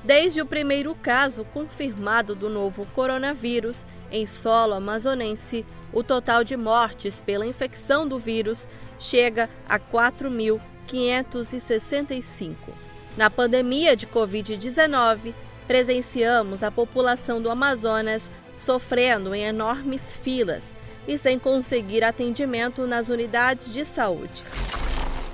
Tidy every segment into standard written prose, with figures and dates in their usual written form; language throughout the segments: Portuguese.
Desde o primeiro caso confirmado do novo coronavírus em solo amazonense, o total de mortes pela infecção do vírus chega a 4.565. Na pandemia de Covid-19, presenciamos a população do Amazonas sofrendo em enormes filas e sem conseguir atendimento nas unidades de saúde.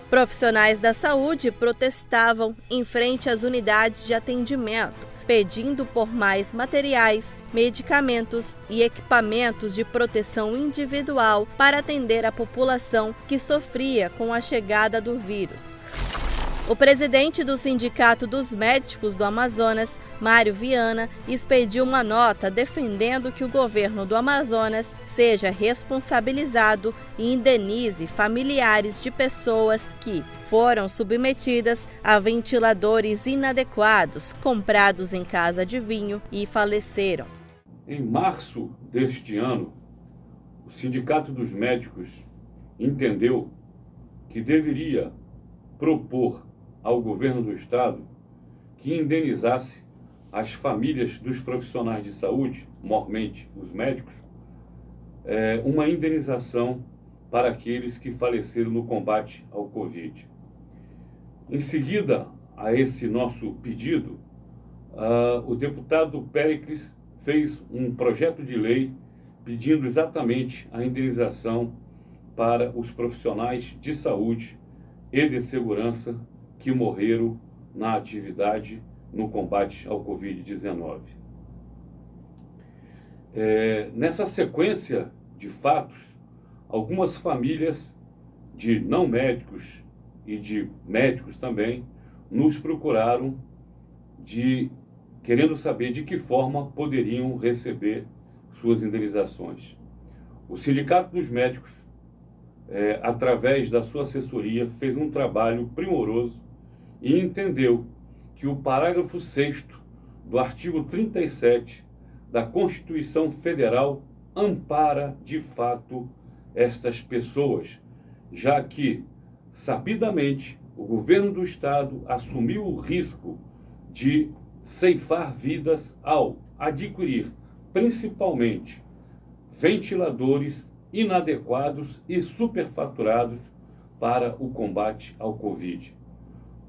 Profissionais da saúde protestavam em frente às unidades de atendimento, pedindo por mais materiais, medicamentos e equipamentos de proteção individual para atender a população que sofria com a chegada do vírus. O presidente do Sindicato dos Médicos do Amazonas, Mário Viana, expediu uma nota defendendo que o governo do Amazonas seja responsabilizado e indenize familiares de pessoas que foram submetidas a ventiladores inadequados comprados em casa de vinho e faleceram. Em março deste ano, o Sindicato dos Médicos entendeu que deveria propor ao governo do estado que indenizasse as famílias dos profissionais de saúde, mormente os médicos, uma indenização para aqueles que faleceram no combate ao Covid. Em seguida a esse nosso pedido, o deputado Péricles fez um projeto de lei pedindo exatamente a indenização para os profissionais de saúde e de segurança que morreram na atividade no combate ao Covid-19. Nessa sequência de fatos, algumas famílias de não médicos e de médicos também nos procuraram querendo saber de que forma poderiam receber suas indenizações. O Sindicato dos Médicos, através da sua assessoria, fez um trabalho primoroso e entendeu que o parágrafo 6º do artigo 37 da Constituição Federal ampara, de fato, estas pessoas, já que, sabidamente, o governo do estado assumiu o risco de ceifar vidas ao adquirir, principalmente, ventiladores inadequados e superfaturados para o combate ao Covid.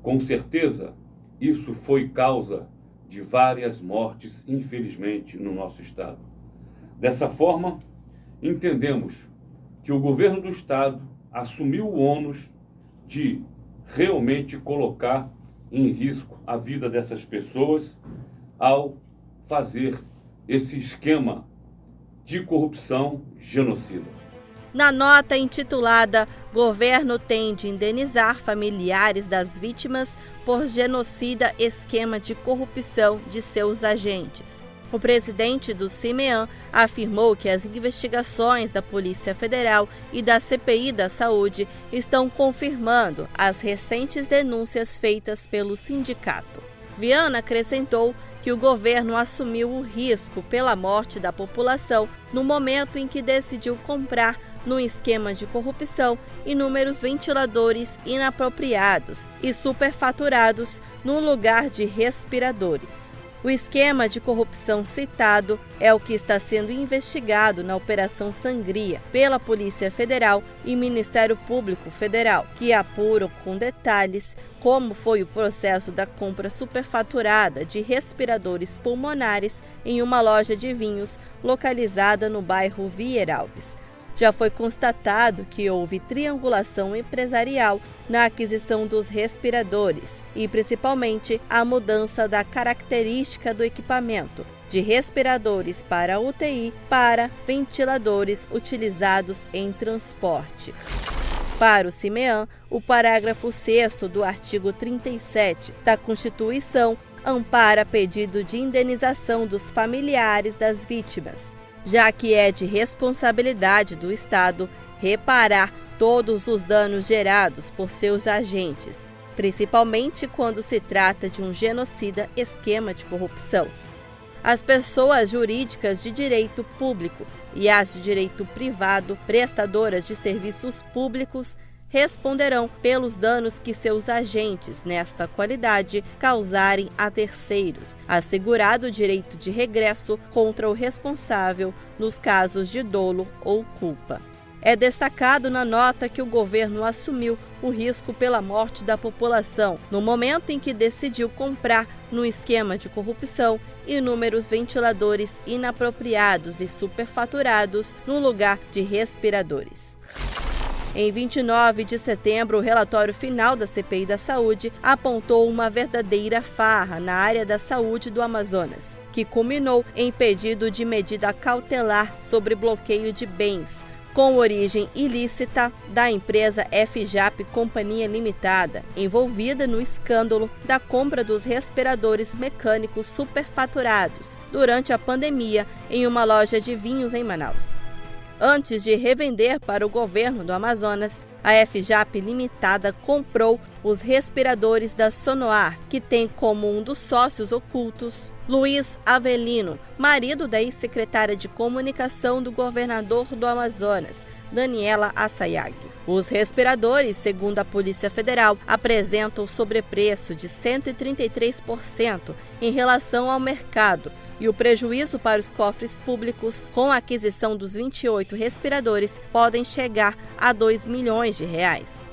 Com certeza, isso foi causa de várias mortes, infelizmente, no nosso estado. Dessa forma, entendemos que o governo do estado assumiu o ônus de realmente colocar em risco a vida dessas pessoas ao fazer esse esquema de corrupção genocida. Na nota intitulada "Governo tem de indenizar familiares das vítimas por genocida esquema de corrupção de seus agentes", o presidente do CIMEAN afirmou que as investigações da Polícia Federal e da CPI da Saúde estão confirmando as recentes denúncias feitas pelo sindicato. Viana acrescentou que o governo assumiu o risco pela morte da população no momento em que decidiu comprar, num esquema de corrupção, inúmeros ventiladores inapropriados e superfaturados no lugar de respiradores. O esquema de corrupção citado é o que está sendo investigado na Operação Sangria pela Polícia Federal e Ministério Público Federal, que apuram com detalhes como foi o processo da compra superfaturada de respiradores pulmonares em uma loja de vinhos localizada no bairro Vieralves. Já foi constatado que houve triangulação empresarial na aquisição dos respiradores e, principalmente, a mudança da característica do equipamento, de respiradores para UTI para ventiladores utilizados em transporte. Para o CIMEAN, o parágrafo 6º do artigo 37 da Constituição ampara pedido de indenização dos familiares das vítimas, já que é de responsabilidade do Estado reparar todos os danos gerados por seus agentes, principalmente quando se trata de um genocida esquema de corrupção. As pessoas jurídicas de direito público e as de direito privado, prestadoras de serviços públicos, responderão pelos danos que seus agentes, nesta qualidade, causarem a terceiros, assegurado o direito de regresso contra o responsável nos casos de dolo ou culpa. É destacado na nota que o governo assumiu o risco pela morte da população no momento em que decidiu comprar, no esquema de corrupção, inúmeros ventiladores inapropriados e superfaturados no lugar de respiradores. Em 29 de setembro, o relatório final da CPI da Saúde apontou uma verdadeira farra na área da saúde do Amazonas, que culminou em pedido de medida cautelar sobre bloqueio de bens, com origem ilícita da empresa FJAP Companhia Limitada, envolvida no escândalo da compra dos respiradores mecânicos superfaturados durante a pandemia em uma loja de vinhos em Manaus. Antes de revender para o governo do Amazonas, a FJAP Limitada comprou os respiradores da Sonoar, que tem como um dos sócios ocultos Luiz Avelino, marido da ex-secretária de Comunicação do governador do Amazonas, Daniela Assayag. Os respiradores, segundo a Polícia Federal, apresentam sobrepreço de 133% em relação ao mercado, e o prejuízo para os cofres públicos com a aquisição dos 28 respiradores podem chegar a R$ 2 milhões.